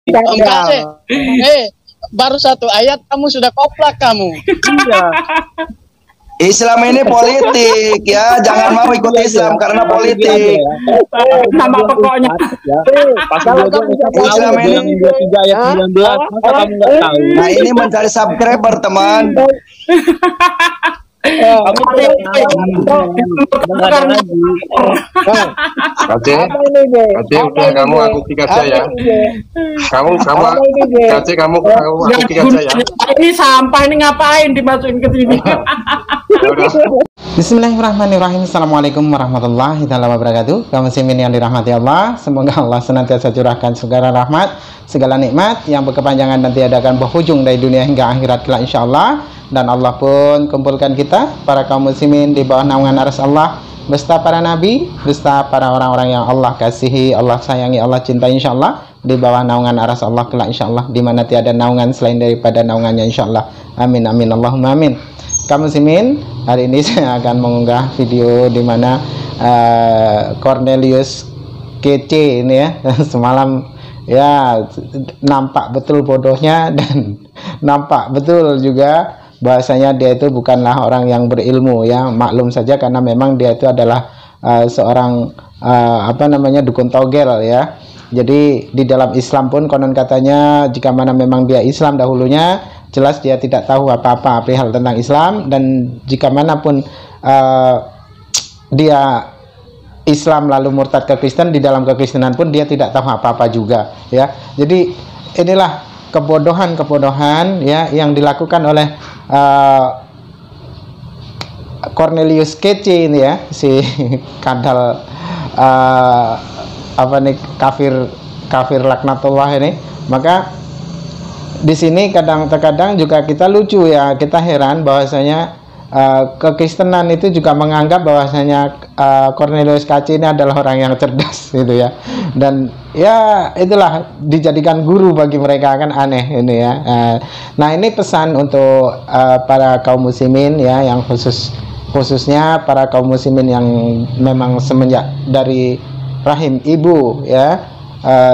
Enggak deh. Baru satu ayat kamu sudah koplak kamu. Iya. Islam ini politik ya, jangan mau ikut Islam karena politik. Nama pokoknya. Pasal Islam ini 3 ayat 19, masa kamu nggak tahu? Nah ini mencari subscriber teman. Oke, udah kamu aku kick aja ya. Kamu aku kick aja ya. Ini sampah ini ngapain dimasukin ke sini? Bismillahirrahmanirrahim. Assalamualaikum warahmatullahi wabarakatuh. Kaum muslimin yang dirahmati Allah, semoga Allah senantiasa curahkan segala rahmat, segala nikmat yang berkepanjangan dan tiada akan berhujung dari dunia hingga akhirat kelak insyaallah. Dan Allah pun kumpulkan kita para kaum muslimin di bawah naungan arsy Allah beserta para nabi, beserta para orang-orang yang Allah kasihi, Allah sayangi, Allah cintai insyaallah, di bawah naungan arsy Allah kelak insyaallah, di mana tiada naungan selain daripada naungannya insyaallah. Amin amin Allahumma amin. Kaum muslimin, hari ini saya akan mengunggah video di mana Cornelius kece ini ya, semalam ya nampak betul bodohnya dan nampak betul juga bahwasanya dia itu bukanlah orang yang berilmu ya, maklum saja karena memang dia itu adalah seorang dukun togel ya. Jadi di dalam Islam pun konon katanya jika mana memang dia Islam dahulunya, jelas dia tidak tahu apa-apa perihal tentang Islam, dan jika manapun dia Islam lalu murtad ke Kristen, di dalam kekristenan pun dia tidak tahu apa-apa juga ya. Jadi inilah kebodohan ya yang dilakukan oleh Cornelius kece ini ya, si kadal kafir laknatullah ini. Maka di sini terkadang juga kita lucu ya, kita heran bahwasanya kekristenan itu juga menganggap bahwasanya Cornelius kece ini adalah orang yang cerdas gitu ya, dan ya itulah dijadikan guru bagi mereka, kan aneh ini ya. Nah ini pesan untuk para kaum muslimin ya, yang khususnya para kaum muslimin yang memang semenjak dari rahim ibu ya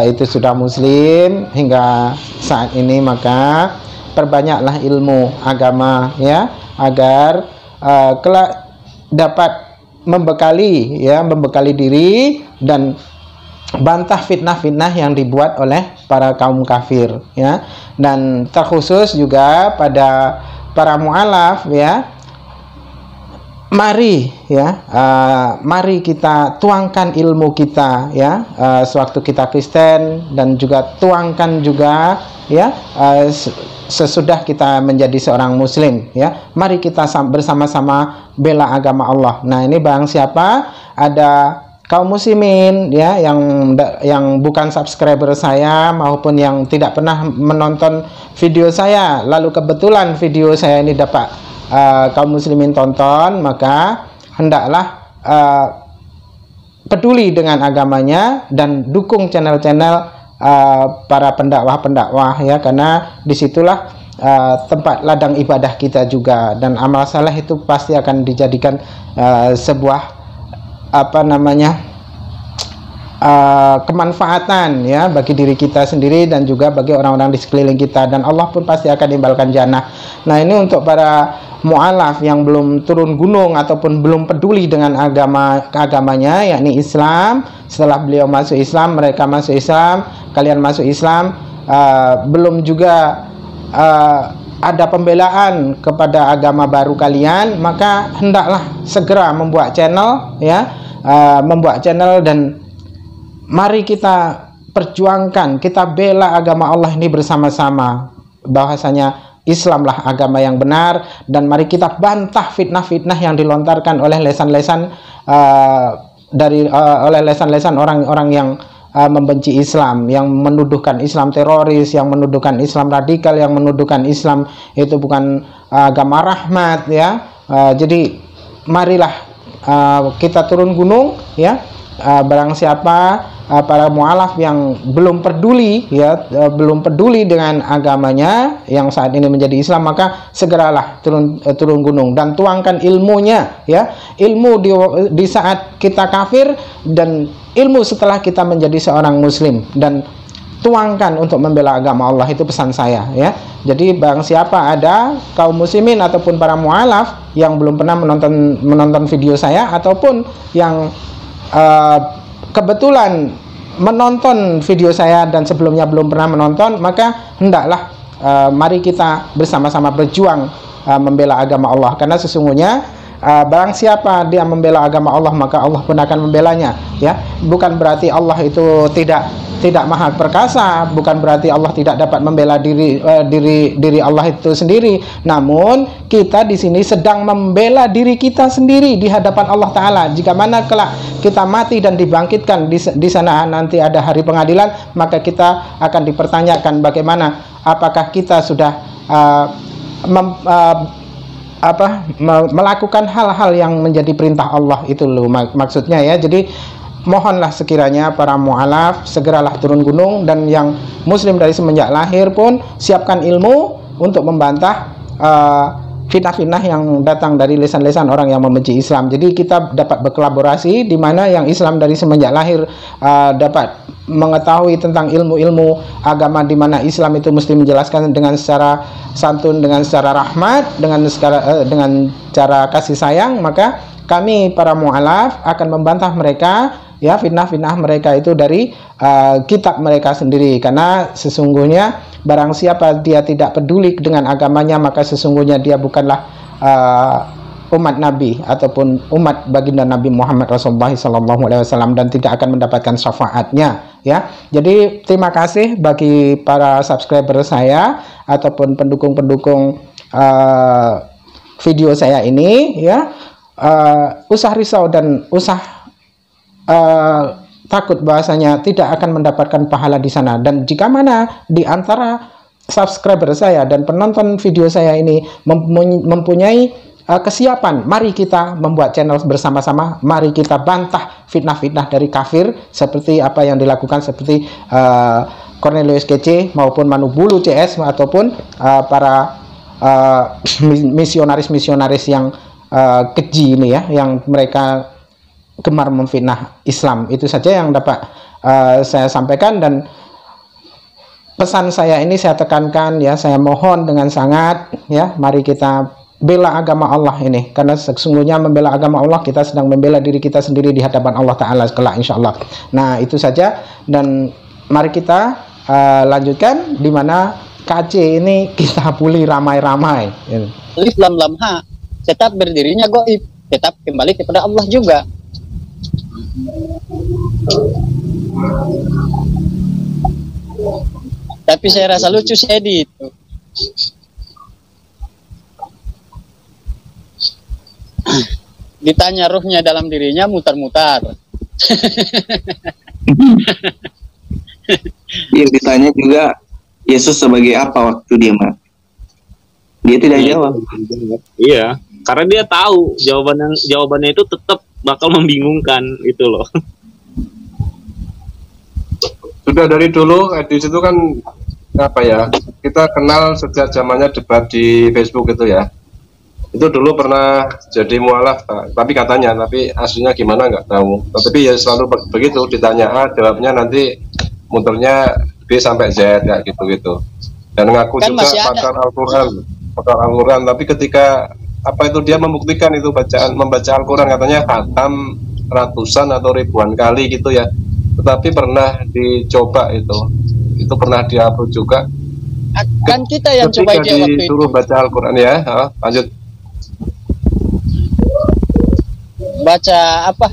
itu sudah muslim hingga saat ini, maka perbanyaklah ilmu agama ya, agar kelak dapat membekali diri dan bantah fitnah-fitnah yang dibuat oleh para kaum kafir ya. Dan terkhusus juga pada para mu'alaf ya, mari kita tuangkan ilmu kita ya, sewaktu kita Kristen, dan juga tuangkan juga ya sesudah kita menjadi seorang muslim ya. Mari kita bersama-sama bela agama Allah. Nah ini barang siapa ada kaum muslimin ya yang bukan subscriber saya maupun yang tidak pernah menonton video saya, lalu kebetulan video saya ini dapat kaum muslimin tonton, maka hendaklah peduli dengan agamanya dan dukung channel-channel para pendakwah ya, karena disitulah tempat ladang ibadah kita juga, dan amal saleh itu pasti akan dijadikan sebuah kemanfaatan ya bagi diri kita sendiri dan juga bagi orang-orang di sekeliling kita, dan Allah pun pasti akan nimbalkan jannah. Nah ini untuk para mu'alaf yang belum turun gunung ataupun belum peduli dengan agamanya yakni Islam. Setelah beliau masuk Islam, mereka masuk Islam, kalian masuk Islam, belum juga ada pembelaan kepada agama baru kalian, maka hendaklah segera membuat channel ya, dan mari kita perjuangkan, kita bela agama Allah ini bersama-sama, bahwasanya Islamlah agama yang benar, dan mari kita bantah fitnah-fitnah yang dilontarkan oleh lesan-lesan orang-orang yang membenci Islam, yang menuduhkan Islam teroris, yang menuduhkan Islam radikal, yang menuduhkan Islam itu bukan agama rahmat ya. Jadi marilah kita turun gunung ya. Barang siapa para mu'alaf yang belum peduli ya, belum peduli dengan agamanya yang saat ini menjadi Islam, maka segeralah turun gunung dan tuangkan ilmunya ya, ilmu di saat kita kafir dan ilmu setelah kita menjadi seorang muslim, dan tuangkan untuk membela agama Allah, itu pesan saya ya. Jadi bang siapa ada kaum muslimin ataupun para mualaf yang belum pernah menonton video saya, ataupun yang kebetulan menonton video saya dan sebelumnya belum pernah menonton, maka hendaklah mari kita bersama-sama berjuang membela agama Allah, karena sesungguhnya barang siapa dia membela agama Allah, maka Allah pun akan membelanya ya. Bukan berarti Allah itu tidak maha perkasa, bukan berarti Allah tidak dapat membela diri Allah itu sendiri. Namun kita di sini sedang membela diri kita sendiri di hadapan Allah Taala. Jika mana kelak kita mati dan dibangkitkan di sana nanti ada hari pengadilan, maka kita akan dipertanyakan bagaimana apakah kita sudah melakukan hal-hal yang menjadi perintah Allah, itu loh maksudnya ya. Jadi mohonlah sekiranya para mu'alaf segeralah turun gunung, dan yang muslim dari semenjak lahir pun siapkan ilmu untuk membantah fitnah-fitnah yang datang dari lisan-lisan orang yang membenci Islam. Jadi kita dapat berkolaborasi, di mana yang Islam dari semenjak lahir dapat mengetahui tentang ilmu-ilmu agama, di mana Islam itu mesti menjelaskan dengan secara santun, dengan secara rahmat, dengan cara kasih sayang. Maka kami para mu'alaf akan membantah mereka ya, fitnah-fitnah mereka itu dari kitab mereka sendiri, karena sesungguhnya barang siapa dia tidak peduli dengan agamanya, maka sesungguhnya dia bukanlah umat Nabi ataupun umat baginda Nabi Muhammad Rasulullah SAW, dan tidak akan mendapatkan syafaatnya ya. Jadi terima kasih bagi para subscriber saya ataupun pendukung-pendukung video saya ini ya. Usah risau dan usah takut bahasanya tidak akan mendapatkan pahala di sana. Dan jika mana di antara subscriber saya dan penonton video saya ini mempunyai kesiapan, mari kita membuat channel bersama-sama, mari kita bantah fitnah-fitnah dari kafir seperti apa yang dilakukan seperti Cornelius Kece maupun Manu Bulu CS, ataupun para misionaris-misionaris yang keji ini ya, yang mereka gemar memfitnah Islam. Itu saja yang dapat saya sampaikan, dan pesan saya ini saya tekankan ya, saya mohon dengan sangat ya, mari kita bela agama Allah ini, karena sesungguhnya membela agama Allah kita sedang membela diri kita sendiri di hadapan Allah Ta'ala kelak insyaallah. Nah itu saja, dan mari kita lanjutkan, di mana KC ini kita bully ramai-ramai. Islam lamha tetap berdirinya goib, tetap kembali kepada Allah juga. Tapi saya rasa lucu si Edi itu. Ditanya ruhnya dalam dirinya mutar-mutar. Yang ditanya juga Yesus sebagai apa waktu dia mati. Dia tidak jawab. Iya, karena dia tahu jawabannya itu tetap bakal membingungkan itu loh. Sudah dari dulu Edis itu kan apa ya, kita kenal sejak zamannya debat di Facebook itu ya. Itu dulu pernah jadi mualaf, tapi aslinya gimana nggak tahu. Tapi ya selalu begitu, ditanya A, jawabnya nanti muternya B sampai Z ya gitu-gitu. Dan ngaku kan juga pakar Al-Quran, tapi ketika apa itu dia membuktikan itu membaca Al-Quran katanya khatam ratusan atau ribuan kali gitu ya. Tetapi pernah dicoba itu pernah diupload juga. Kan kita yang coba dia waktu itu. Disuruh baca Al-Quran ya, lanjut. Baca apa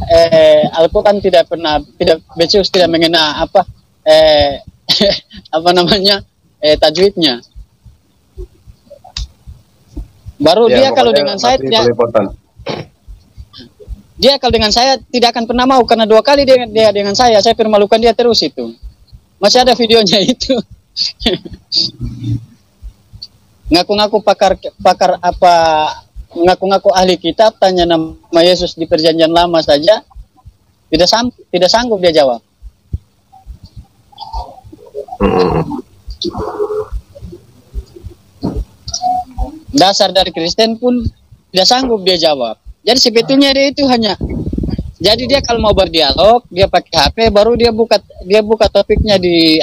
Al-Quran tidak becus, tidak mengena apa apa namanya tajwidnya. Baru ya, dia kalau dengan saya tidak akan pernah mau, karena 2 kali dia dengan saya permalukan dia terus itu. Masih ada videonya itu. Ngaku-ngaku pakar apa, ngaku-ngaku ahli kitab, tanya nama Yesus di perjanjian lama saja tidak sanggup dia jawab. Dasar dari Kristen pun tidak sanggup dia jawab. Jadi sebetulnya dia itu hanya Jadi dia kalau mau berdialog, dia pakai HP, baru dia buka topiknya di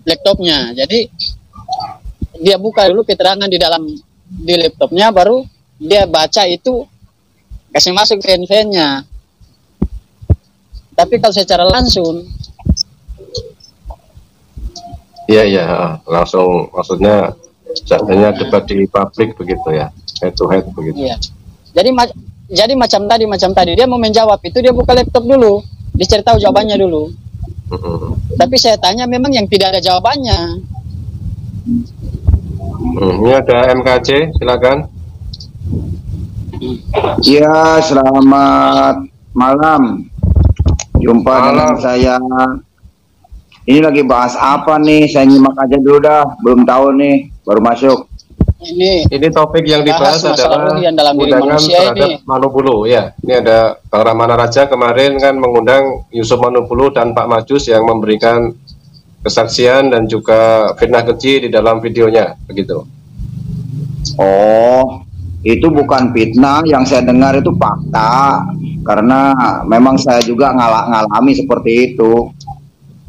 laptopnya. Jadi dia buka dulu keterangan di laptopnya, baru dia baca itu, kasih masuk ke handphonenya. Tapi kalau secara langsung, iya, langsung, maksudnya jadinya debat di publik begitu ya, head to head begitu. iya. Jadi macam tadi dia mau menjawab itu, dia buka laptop dulu, diceritahu jawabannya dulu. Tapi saya tanya memang yang tidak ada jawabannya. Ini ada MKC, silakan. Ya, selamat malam. Jumpa dengan Malam. saya. Ini lagi bahas apa nih? Saya nyimak aja dulu dah. Belum tahu nih, baru masuk. Ini topik yang dibahas Bahas masalah adalah ujian dalam diri undangan manusia terhadap ini. Manubulu ya. Ini ada Bang Ramana Raja kemarin kan mengundang Yusuf Manubulu dan Pak Majus yang memberikan kesaksian dan juga fitnah keji di dalam videonya begitu. Oh, itu bukan fitnah. Yang saya dengar itu fakta. Karena memang saya juga ngalami seperti itu.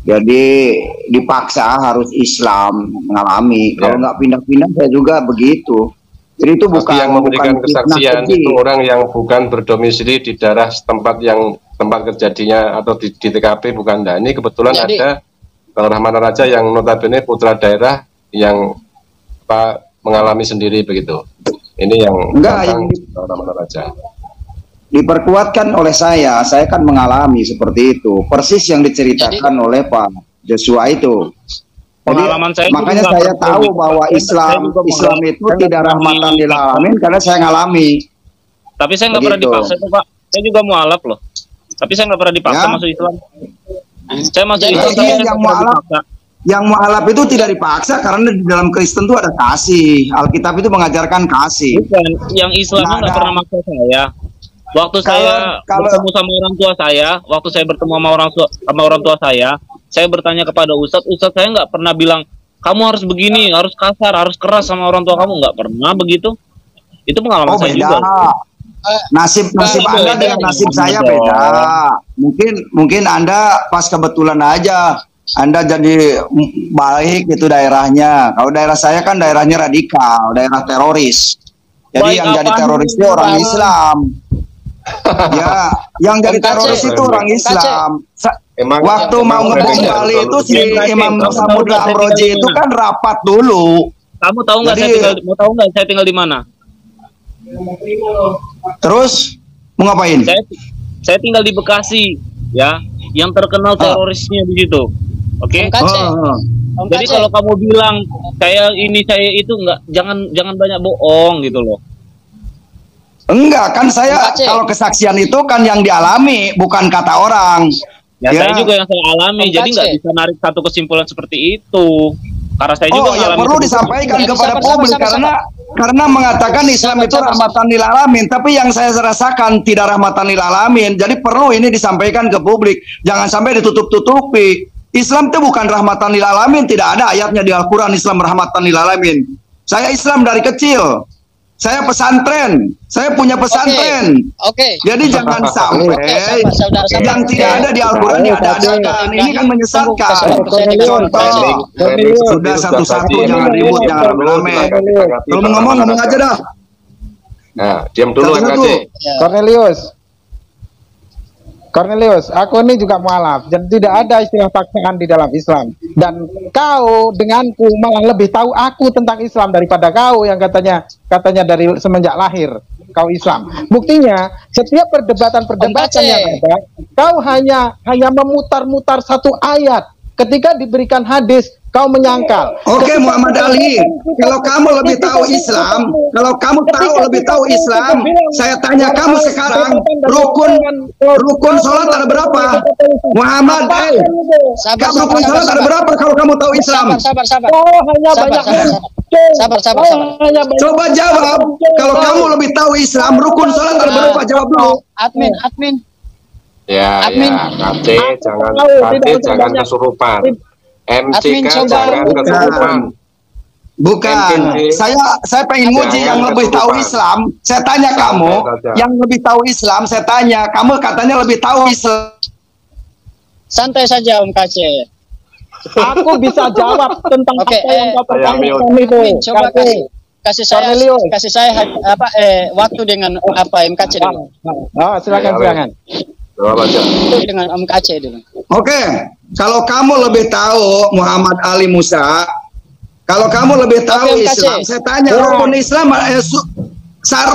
Jadi dipaksa harus Islam mengalami. Kalau nggak pindah-pindah saya juga begitu. Jadi itu Tapi yang memberikan fitnah kesaksian keji. itu orang yang bukan berdomisili di daerah tempat kejadiannya atau di TKP bukan. Nah, ini kebetulan Jadi- ada Bang Ramana Raja yang notabene putra daerah yang mengalami sendiri begitu. Ini yang Enggak, tentang yang Bang Ramana Raja. diperkuatkan oleh saya kan mengalami seperti itu. Persis yang diceritakan oleh Pak Joshua itu. Jadi, Pengalaman saya makanya juga saya pernah tahu gitu. bahwa Saya Islam juga itu saya tidak pernah rahmatan lil dipaksa. alamin karena saya ngalami. Tapi saya nggak pernah Begitu. dipaksa tuh Pak. Saya juga mualaf loh. Tapi saya nggak pernah dipaksa Ya. masuk Islam. Saya masuk Jadi Islam dia tapi saya yang nggak pernah mualaf. dipaksa. Yang mualaf itu tidak dipaksa karena di dalam Kristen itu ada kasih. Alkitab itu mengajarkan kasih. Bukan, yang Islam Nggak nggak ada. pernah maksa saya. Waktu saya bertemu sama orang tua saya bertanya kepada Ustadz saya nggak pernah bilang kamu harus begini, harus kasar, harus keras sama orang tua kamu, nggak pernah begitu. Itu pengalaman Oh saya beda. juga. Nasib Anda dengan nasib saya beda. Mungkin Anda pas kebetulan aja Anda jadi baik itu daerahnya. Kalau daerah saya kan daerahnya radikal, daerah teroris. Jadi Baik yang jadi apaan? teroris itu orang Islam. Ya, yang jadi Om Kace. teroris itu orang Islam. Waktu mau ngebom Bali itu si Imam Samudra Amroji itu kan rapat dulu. Kamu tahu nggak Jadi- saya tinggal di mana? Terus mau ngapain? Saya tinggal di Bekasi, ya, yang terkenal terorisnya di situ. Oke? Om Kace. Om Jadi Kace. kalau kamu bilang saya ini saya itu enggak, jangan banyak bohong gitu loh. Enggak, kan saya Om Kace. kalau kesaksian itu kan yang dialami, bukan kata orang. Ya, saya juga yang saya alami, Om jadi nggak Kace. bisa narik satu kesimpulan seperti itu. Karena saya juga Oh, ya mengalami perlu itu. disampaikan Ya, kepada sabar, publik sabar, karena mengatakan Islam itu Sabar. rahmatan lil alamin, tapi yang saya rasakan tidak rahmatan lil alamin. Jadi perlu ini disampaikan ke publik. Jangan sampai ditutup-tutupi. Islam itu bukan rahmatan lil alamin, tidak ada ayatnya di Al-Qur'an Islam rahmatan lil alamin. Saya Islam dari kecil. Saya pesantren. Saya punya pesantren. Oke. Jadi jangan sampai saudara. yang tidak ada di Al-Quran diadakan. Ini kan menyesatkan. Sudah satu-satu, jangan ribut, jangan rame-rame. Kalau mau ngomong aja dah. Nah, diam dulu Satu-satu. MKC. Cornelius, aku ini juga mualaf dan tidak ada istilah paksaan di dalam Islam. Dan kau denganku malah lebih tahu aku tentang Islam daripada kau yang katanya dari semenjak lahir kau Islam. Buktinya setiap perdebatan yang ada, kau hanya memutar-mutar satu ayat. Ketika diberikan hadis, kau menyangkal. Oke, Muhammad Ali, kalau kamu lebih tahu Islam, saya tanya kamu sekarang, rukun sholat ada berapa? Muhammad, rukun sholat ada berapa kalau kamu tahu Islam? Sabar. Kau hanya banyak Sabar. Coba jawab, kalau kamu lebih tahu Islam, rukun sholat ada berapa? Jawab dulu. Admin. Ya, Admin. KT jangan kesurupan. Admin, MCK coba. jangan kesurupan. Bukan, saya pengen nguji yang lebih tahu Islam. Saya tanya kamu, yang lebih tahu Islam, saya tanya, kamu katanya lebih tahu Islam. Santai saja Om KC. Aku bisa jawab tentang Oke, apa yang kau pertanyakan itu. Coba kasih saya waktu dengan apa MKC dulu. Silakan. Jawab aja. Dengan Om KC dulu. Oke, kalau kamu lebih tahu Muhammad Ali Musa, kalau kamu lebih tahu Oke, Islam, MKC. saya tanya rukun Islam,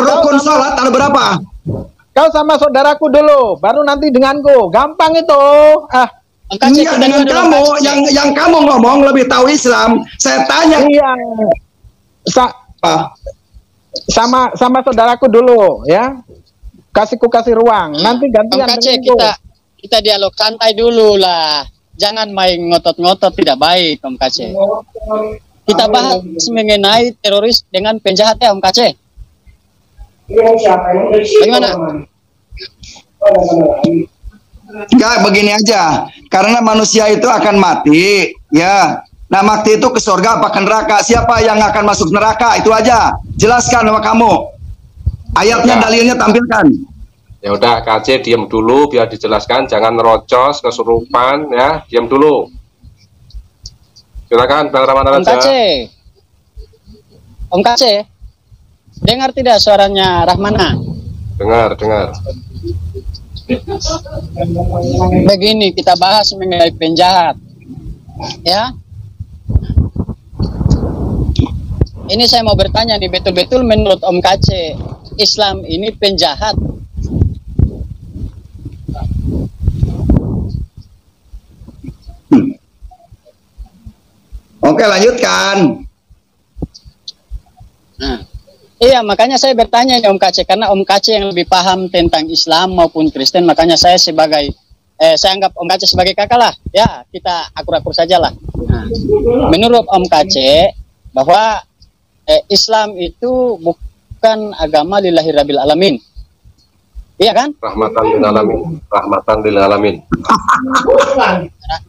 rukun sholat ada berapa? Kau sama saudaraku dulu, baru nanti denganku. Gampang itu. Om KC Enggak, dengan kamu, yang kamu ngomong lebih tahu Islam. Saya tanya. Iya. Sama saudaraku dulu, ya. Kasih ruang. Nanti gantian Om KC, denganku. kita dialog santai dulu lah. Jangan main ngotot-ngotot, tidak baik Om KC. Kita bahas mengenai teroris dengan penjahat ya Om KC. Bagaimana? Enggak, begini aja. Karena manusia itu akan mati, ya. Nah, mati itu ke surga apa ke neraka? Siapa yang akan masuk neraka? Itu aja. Jelaskan sama kamu. Ayatnya, dalilnya tampilkan. Ya udah, KC diam dulu biar dijelaskan, jangan nerocos, kesurupan ya, diam dulu. Silakan Bang Ramana Om Raja. KC. Om KC. Dengar tidak suaranya Rahmana? Dengar. Begini, kita bahas mengenai penjahat. Ya. Ini saya mau bertanya nih, betul-betul menurut Om KC, Islam ini penjahat? Oke, lanjutkan. Nah, iya, makanya saya bertanya nih Om KC, karena Om KC yang lebih paham tentang Islam maupun Kristen, makanya saya sebagai saya anggap Om KC sebagai kakak lah. Ya, kita akur-akur saja lah. Nah, menurut Om KC bahwa Islam itu bukan agama lillahi rabbil alamin. Iya kan? Rahmatan lil alamin.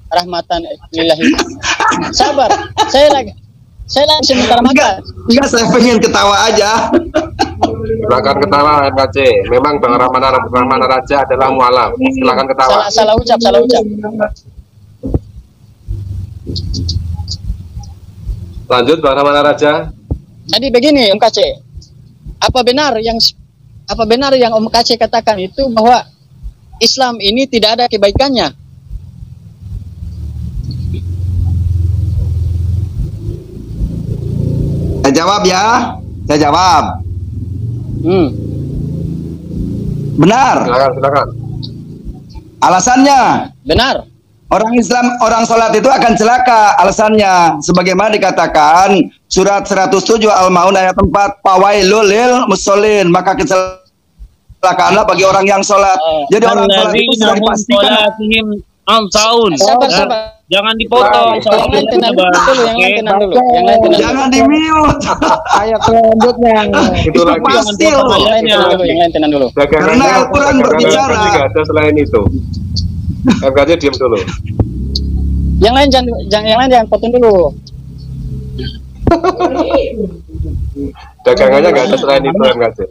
Rahmatan lillahi. Sabar, saya lagi sementara makan. Enggak, saya pengen ketawa aja. Silakan ketawa MKC. Memang Bang Ramana Raja adalah mualaf. Silakan ketawa. Salah ucap. Lanjut Bang Ramana Raja. Jadi begini Om KC, apa benar yang Om KC katakan itu bahwa Islam ini tidak ada kebaikannya? Saya jawab ya. Saya jawab. Benar. Silakan. Alasannya, Benar. orang Islam, orang sholat itu akan celaka. Alasannya, sebagaimana dikatakan surat 107 Al-Maun ayat 4, fawailul lil musallin, maka kecelakaanlah bagi orang yang sholat. Jadi orang sholat itu sudah dipastikan. Sabar. Jangan dipotong. Yang lain tenang dulu. Jangan di-mute. Ayat selanjutnya. Itu pasti loh. Yang lain tenang dulu. Karena Al-Quran berbicara. Tidak ada selain itu. MKC diam dulu. Yang lain jangan potong dulu. Dagangannya nggak ada selain itu MKC.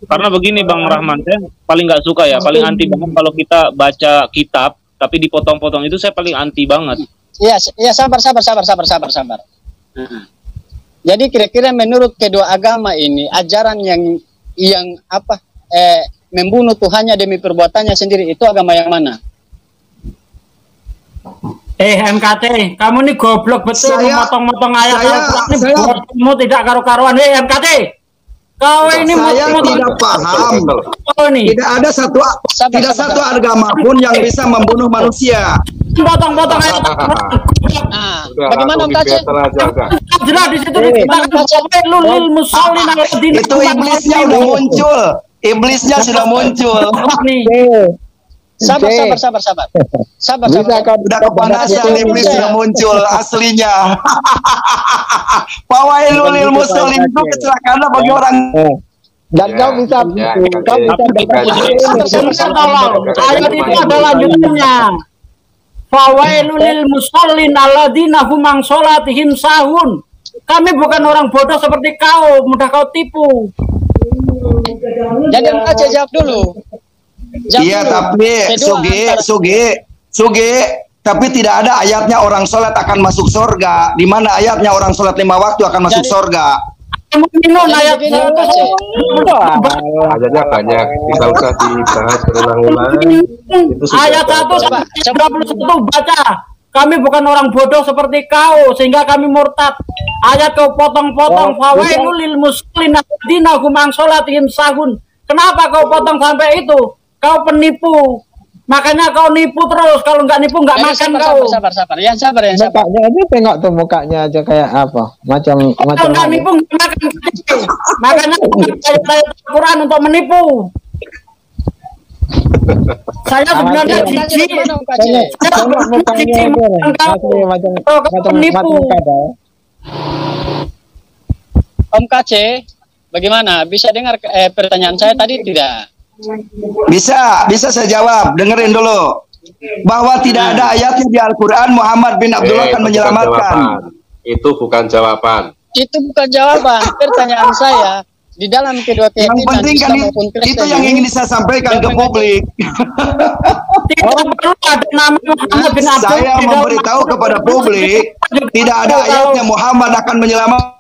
Karena begini Bang Rahman, saya paling nggak suka ya, paling anti banget kalau kita baca kitab tapi dipotong-potong, itu saya paling anti banget. Iya, sabar. Jadi kira-kira menurut kedua agama ini, ajaran yang membunuh Tuhannya demi perbuatannya sendiri, itu agama yang mana? MKT, kamu nih goblok betul, memotong-motong ayat Al-Quran ini buatmu tidak karu-karuan. MKT, kau ini saya tidak paham. Tidak ada satu agama pun yang bisa membunuh manusia. Potong-potong ayat Bagaimana Om KC? Jelas di situ lulul musallin alladzina. Itu iblisnya udah muncul. Iblisnya sudah muncul. Sabar. Udah kepanasan, iblis sudah muncul aslinya. Fawailul lil musallin itu kecelakaan bagi orang. Dan kau bisa ayat itu ada lanjutannya. Fawailul lil musallin alladzina hum an sholatihim sahun. Kami bukan orang bodoh seperti kau, mudah kau tipu. Jadi Om Kace jawab dulu. Iya, tapi Sugi, tapi tidak ada ayatnya orang sholat akan masuk surga. Di mana ayatnya orang sholat 5 waktu akan masuk surga? Ayatnya banyak, bisa usah dibahas berulang-ulang. Ayat 121 baca. Kami bukan orang bodoh seperti kau sehingga kami murtad. Ayat kau potong-potong. Fawailul lil muslimin alladzina hum an sholatihim sahun. Kenapa kau potong sampai itu? Kau penipu. Makanya kau nipu terus. Kalau nggak nipu nggak makan kau. Sabar. Yang sabar. Mukanya aja tengok tuh, mukanya aja kayak apa? Macam nggak nipu nggak makan. Makanya saya Quran untuk menipu. Saya sebenarnya jijik. Macam menipu. Om Kace, bagaimana? Bisa dengar pertanyaan saya tadi tidak? Bisa saya jawab. Dengerin dulu. Bahwa tidak ada ayatnya di Al-Quran Muhammad bin Abdullah akan menyelamatkan. Itu bukan jawaban. Itu bukan jawaban. Pertanyaan saya di dalam kedua keyakinan yang penting kan itu yang ingin saya sampaikan ke publik. Saya memberitahu kepada publik tidak ada ayatnya Muhammad akan menyelamatkan.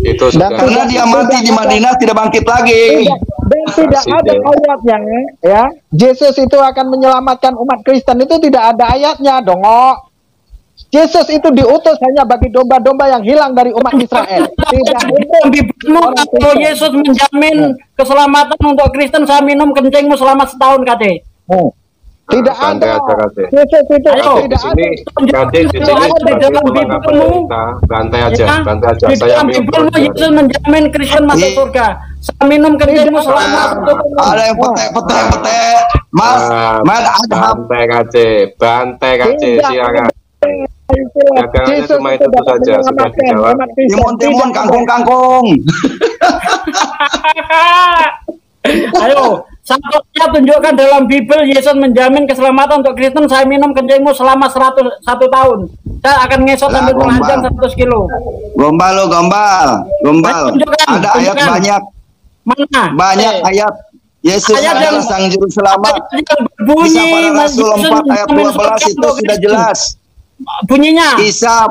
Itu sudah. Karena dia mati di Madinah tidak bangkit lagi. Dan tidak ada ayatnya, ya. Yesus itu akan menyelamatkan umat Kristen, itu tidak ada ayatnya, dongok. Yesus itu diutus hanya bagi domba-domba yang hilang dari umat Israel. Tidak ada. Kalau Yesus menjamin keselamatan untuk Kristen, saya minum kencingmu selama setahun, Kade. Tidak ada. Yesus itu tidak ada. Bantai aja. Di dalam Bibelmu Yesus menjamin Kristen masuk surga. Saya minum kencingmu selama setahun. Ada yang pete. Mas, Bantai kace, silakan. Dagangannya cuma itu saja, sudah dijawab. Timun, kangkung. Ayo, satunya tunjukkan dalam Bible Yesus menjamin keselamatan untuk Kristen. Saya minum kencingmu selama 101 tahun. Saya akan ngesot sambil mengajar 100 kilo. Gombal. Ada ayat banyak. Mana? Banyak ayat. Yesus adalah sang juru selamat. Kisah para Rasul 4 ayat 12 itu sudah jelas. Bunyinya. Kisah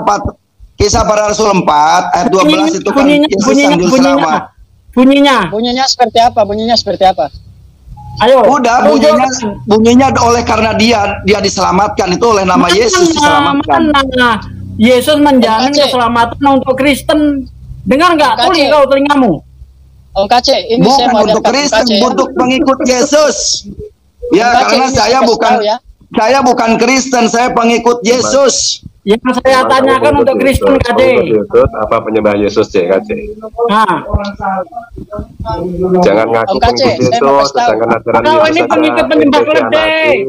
para Rasul 4 ayat 12 itu kan Yesus sang juru selamat. Bunyinya seperti apa? Ayo. Udah bunyinya oleh karena dia diselamatkan, itu oleh nama Yesus diselamatkan. Yesus menjamin keselamatan untuk Kristen. Dengar nggak? Tuli kau telingamu. Om Kace, ini bukan saya untuk Kristen, untuk pengikut Yesus. Ya, karena saya bukan Kristen, saya pengikut Yesus. Yang saya tanyakan untuk Kristen, Kade. Apa penyembah Yesus, Kade? Jangan ngaku pengikut Yesus, sedangkan ajaran Yesus. Kau ini pengikut penyembah keledai.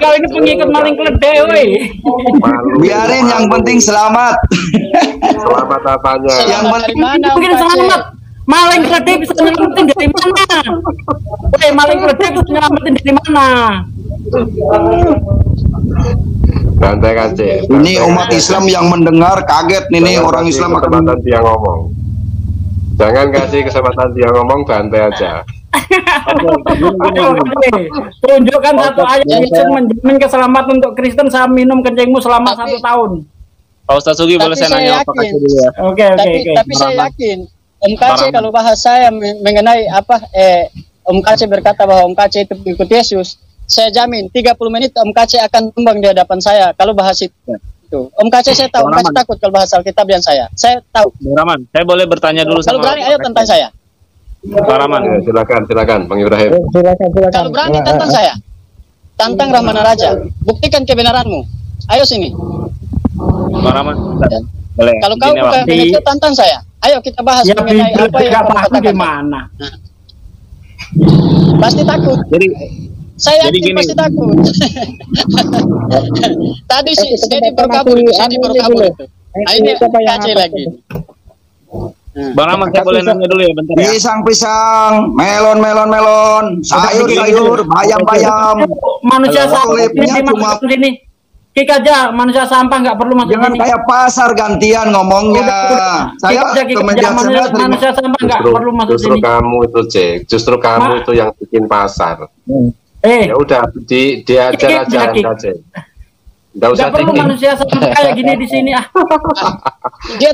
Kau ini pengikut maling keledai, woi. Biarin, yang penting selamat. Selamat apanya? Yang penting mungkin selamat. Maling keledai bisa nyelamatin dari mana? Woi, maling keledai bisa nyelamatin dari mana? Bantai Kace. Ini umat Islam yang mendengar kaget nih orang Islam kesempatan dia ngomong. Jangan kasih kesempatan dia ngomong, bantai aja. Tunjukkan satu ayat Yesus menjamin keselamatan untuk Kristen. Saya minum kencingmu selama 1 tahun. Pak Ustaz Sugi boleh saya nanya apa dulu ya? Oke. Tapi saya yakin Om Kace kalau bahas saya mengenai Om Kace berkata bahwa Om Kace itu pengikut Yesus. Saya jamin 30 menit Om Kace akan tumbang di hadapan saya kalau bahas itu. Om Kace saya tahu, Om Kace takut kalau bahas Alkitab dan saya tahu. Bung Rahman, saya boleh bertanya dulu kalau berani ayo tentang saya. Pak Rahman, ya, silakan Bang Ibrahim. Silakan. Kalau berani tantang saya. Tantang Rahmana Raja. Buktikan kebenaranmu. Ayo sini. Bang Rahman, boleh. Kalau kau bukan pengikut, tantang saya. Ayo kita bahas mengenai apa yang kau katakan. Gimana? Pasti takut. Saya yakin pasti takut. Tadi sih Dedi baru kabur itu. Ini Kace lagi. Bang Rahman, saya boleh nanya dulu ya bentar ya. Pisang, melon, sayur, bayam. Manusia satu ini. Kick aja, manusia sampah nggak perlu masuk Jangan sini. kayak pasar gantian ngomongnya. Saya Kick ke aja, media sosial manusia sampah nggak perlu masuk justru sini. kamu itu cek, justru kamu itu yang bikin pasar. Ya udah diajar aja Cek. Nggak usah Nggak perlu manusia sampah kayak gini di sini ah. Dia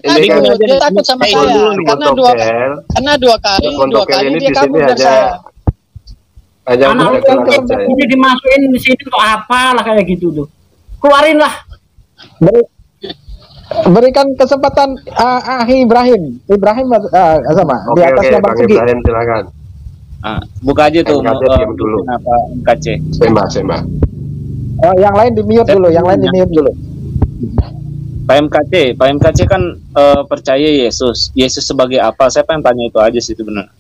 takut sama saya karena dua kali ini dia di sini kabur dari saya. hanya Anak ini dimasukin di sini untuk apa lah kayak gitu tuh. Keluarin lah. Berikan kesempatan Ibrahim sama di atasnya Bang Sugi. Ibrahim silakan. Buka aja tuh dulu. Apa MKC. Sembah. Oh, yang lain di mute dulu, Pak MKC kan percaya Yesus sebagai apa? Saya pengen tanya itu aja sih sebenarnya.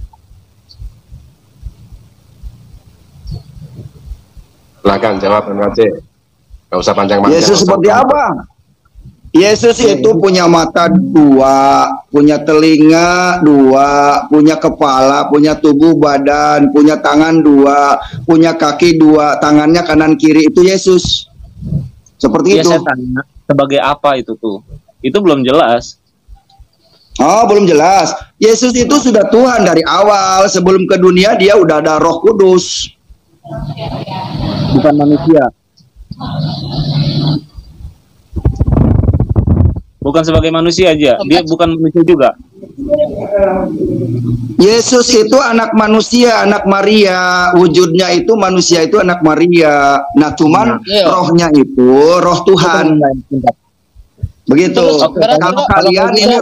Silakan jawab MKC. Gak usah panjang-panjang. Yesus seperti apa? Yesus itu punya mata dua, punya telinga dua, punya kepala, punya tubuh badan, punya tangan dua, punya kaki dua, tangannya kanan kiri, itu Yesus. Seperti itu. Saya tanya, sebagai apa itu tuh? Itu belum jelas. Oh, belum jelas. Yesus itu sudah Tuhan dari awal, sebelum ke dunia dia udah ada Roh Kudus. Bukan manusia. Bukan sebagai manusia aja, dia bukan manusia juga. Yesus itu anak manusia, anak Maria, wujudnya itu manusia itu anak Maria. Nah, cuman rohnya itu roh Tuhan. Begitu. Kalau kalian ini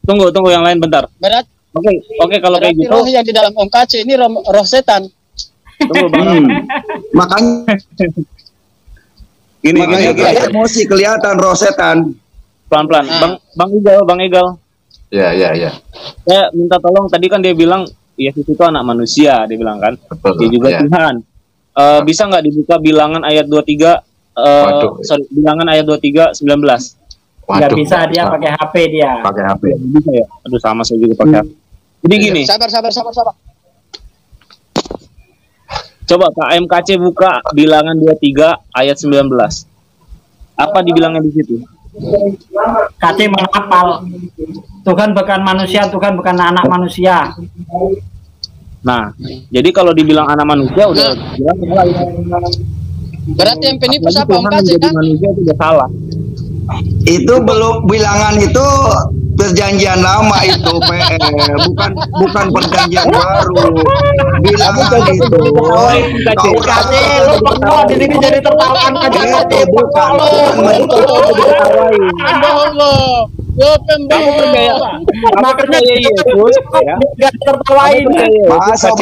tunggu yang lain bentar. Oke, kalau kayak gitu roh yang di dalam Om KC ini roh setan. Tunggu Bang. Makanya Gini. Emosi kelihatan roh setan. Pelan-pelan. Bang Egal. Ya. Saya minta tolong, tadi kan dia bilang Yesus itu anak manusia, dia bilang kan. Betul, dia juga Tuhan. Bisa nggak dibuka bilangan ayat 23 bilangan ayat 23 19. Nggak bisa, dia pakai HP dia. Pakai HP. Bisa ya? Aduh, sama saya juga pakai HP. Jadi gini. Sabar. Coba Pak MKC buka bilangan 23 ayat 19. Apa dibilangnya di situ? KC menghafal. Tuhan bukan manusia, Tuhan bukan anak manusia. Nah, jadi kalau dibilang anak manusia udah bilang salah itu. Berarti yang penipu siapa Om KC kan? Manusia itu udah salah. Itu belum bilangan itu perjanjian lama itu bukan perjanjian baru. Bilangan itu KC lu pekok di sini jadi tertawaan aja. bukan Bohong lo. Lo Kamu percaya? Makanya Yesus ya? nggak tertawain. masuk.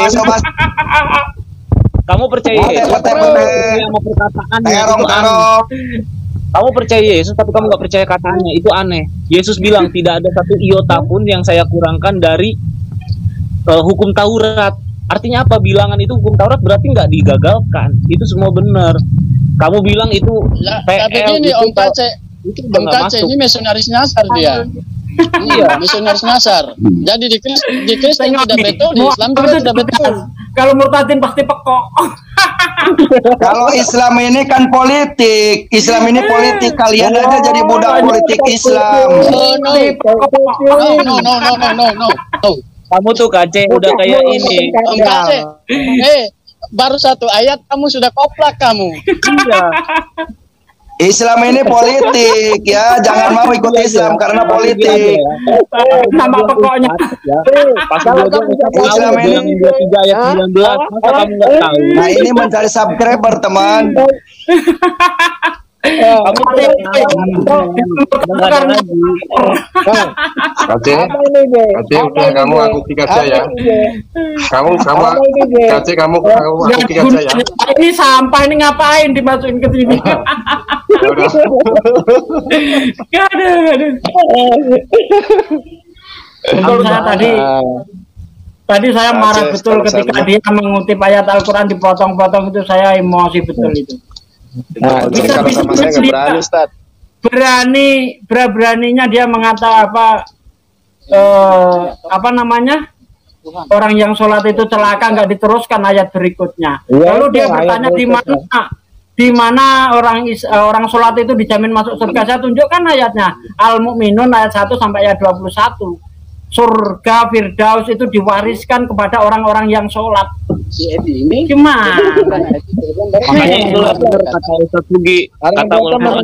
Kamu percaya Yesus? Sama perkataannya itu aneh. Kamu percaya Yesus tapi kamu nggak percaya katanya, itu aneh. Yesus bilang tidak ada satu iota pun yang saya kurangkan dari hukum Taurat. Artinya apa? Bilangan itu hukum Taurat berarti nggak digagalkan. Itu semua benar. Kamu bilang itu tapi ini Om KC. Om KC ini misionaris nyasar dia. Iya, misionaris nyasar. Jadi di Kristen tidak betul, di Islam juga tidak betul. Kalau murtadin pasti pekok. Kalau Islam ini kan politik, kalian aja jadi budak politik Islam. No. Kamu tuh KC udah kayak ini. Om KC, baru satu ayat kamu sudah koplak kamu. Iya. Islam ini politik ya, jangan mau ikut Islam karena politik. Nama pokoknya. Pasal Islam ini 23 ayat 19, masa kamu nggak tahu? Nah ini mencari subscriber teman. Kamu Kace udah kamu aku kick aja ya. Kamu Kace kamu aku kick aja ya. Ini sampah ini ngapain dimasukin ke sini? Aduh. Kalau saya tadi saya marah betul ketika dia mengutip ayat Al-Quran dipotong-potong, itu saya emosi betul itu. Bisa beraninya dia mengatakan apa namanya, orang yang sholat itu celaka nggak diteruskan ayat berikutnya. Lalu dia bertanya di mana di mana orang sholat itu dijamin masuk surga. Saya tunjukkan ayatnya. Al-Mu'minun ayat 1 sampai ayat 21. Surga Firdaus itu diwariskan kepada orang-orang yang sholat. Gimana? Makanya itulah benar kata Ustaz Bugi, kata ulama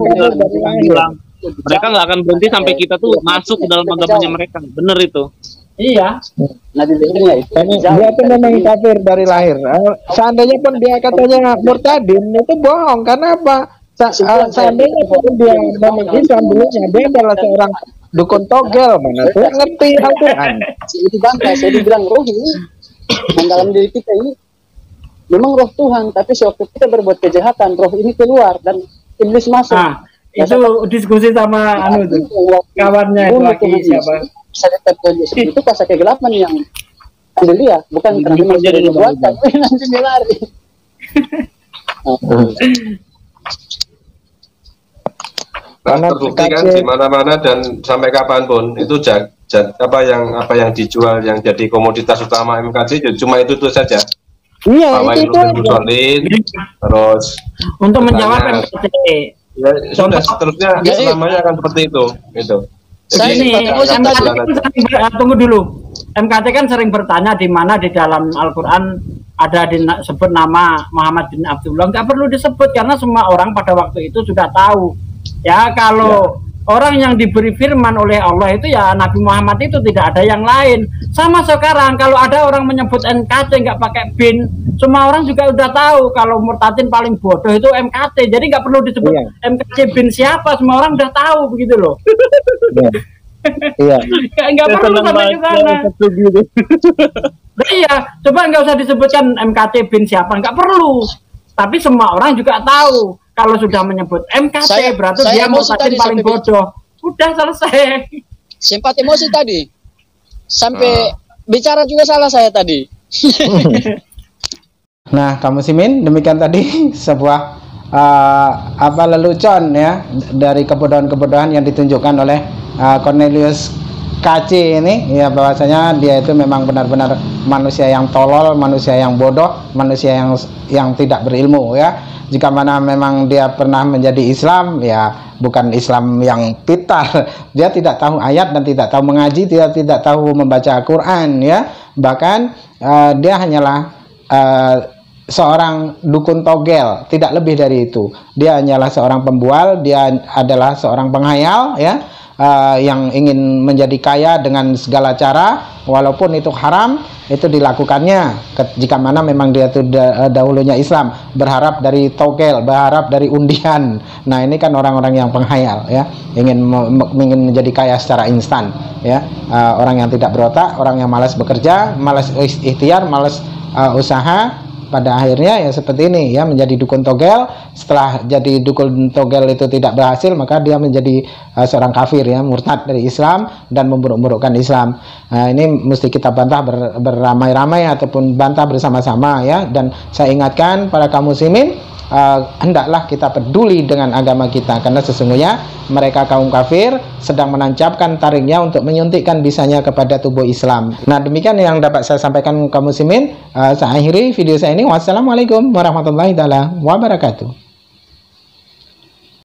bilang mereka nggak akan berhenti sampai kita tuh masuk ke dalam agamanya mereka. Bener itu. Iya. Nah, dia itu memang kafir dari lahir. Seandainya pun dia katanya murtadin, itu bohong. Karena apa? Seandainya pun dia memang Islam dulunya, dia adalah seorang dukun togel, mana tuh ngerti Al-Quran. Itu bangga, saya dibilang roh ini yang dalam diri kita ini memang roh Tuhan, tapi sewaktu kita berbuat kejahatan, roh ini keluar dan iblis masuk. Nah, itu diskusi sama kawannya itu lagi siapa? Saya itu pasal kegelapan yang ambil dia, bukan karena dia dibuatkan, nanti dia lari. Nah, terbukti kan di mana-mana dan sampai kapanpun itu apa yang dijual yang jadi komoditas utama MKC cuma itu saja. Iya, itu solid, terus untuk menjawab MKC. Ya, sudah seterusnya selamanya akan seperti itu. Tunggu dulu. MKT kan sering bertanya di mana di dalam Al-Quran ada disebut nama Muhammad bin Abdullah. Nggak perlu disebut karena semua orang pada waktu itu sudah tahu. Ya kalau orang yang diberi firman oleh Allah itu ya Nabi Muhammad itu, tidak ada yang lain. Sama sekarang kalau ada orang menyebut NKT nggak pakai bin, semua orang juga udah tahu kalau murtadin paling bodoh itu MKT. Jadi nggak perlu disebut MKT bin siapa, semua orang udah tahu begitu loh. Iya. Nggak perlu sampai ke sana. Iya, coba nggak usah disebutkan MKT bin siapa, nggak perlu. Tapi semua orang juga tahu kalau sudah menyebut MKT berarti dia murtadin paling bodoh. Udah selesai. Sempat emosi tadi. Sampai bicara juga salah saya tadi. Nah, kaum muslimin, demikian tadi sebuah lelucon ya dari kebodohan-kebodohan yang ditunjukkan oleh Cornelius KC ini, ya bahwasanya dia itu memang benar-benar manusia yang tolol, manusia yang bodoh, manusia yang tidak berilmu ya. Jika mana memang dia pernah menjadi Islam, ya bukan Islam yang pintar. Dia tidak tahu ayat dan tidak tahu mengaji, dia tidak tahu membaca Al-Quran ya. Bahkan dia hanyalah seorang dukun togel, tidak lebih dari itu. Dia hanyalah seorang pembual, dia adalah seorang penghayal ya, yang ingin menjadi kaya dengan segala cara, walaupun itu haram, itu dilakukannya jika mana memang dia itu dahulunya Islam, berharap dari togel, berharap dari undian. Nah, ini kan orang-orang yang penghayal ya, ingin menjadi kaya secara instan ya, orang yang tidak berotak, orang yang malas bekerja, malas ikhtiar, malas usaha. Pada akhirnya ya seperti ini ya, menjadi dukun togel. Setelah jadi dukun togel itu tidak berhasil, maka dia menjadi seorang kafir ya, murtad dari Islam dan memburuk-burukkan Islam. Ini mesti kita bantah beramai-ramai ataupun bantah bersama-sama ya. Dan saya ingatkan para kaum muslimin, hendaklah kita peduli dengan agama kita, karena sesungguhnya mereka kaum kafir sedang menancapkan taringnya untuk menyuntikkan bisanya kepada tubuh Islam. Nah, demikian yang dapat saya sampaikan kaum muslimin. Saya akhiri video saya ini. Wassalamualaikum warahmatullahi wabarakatuh.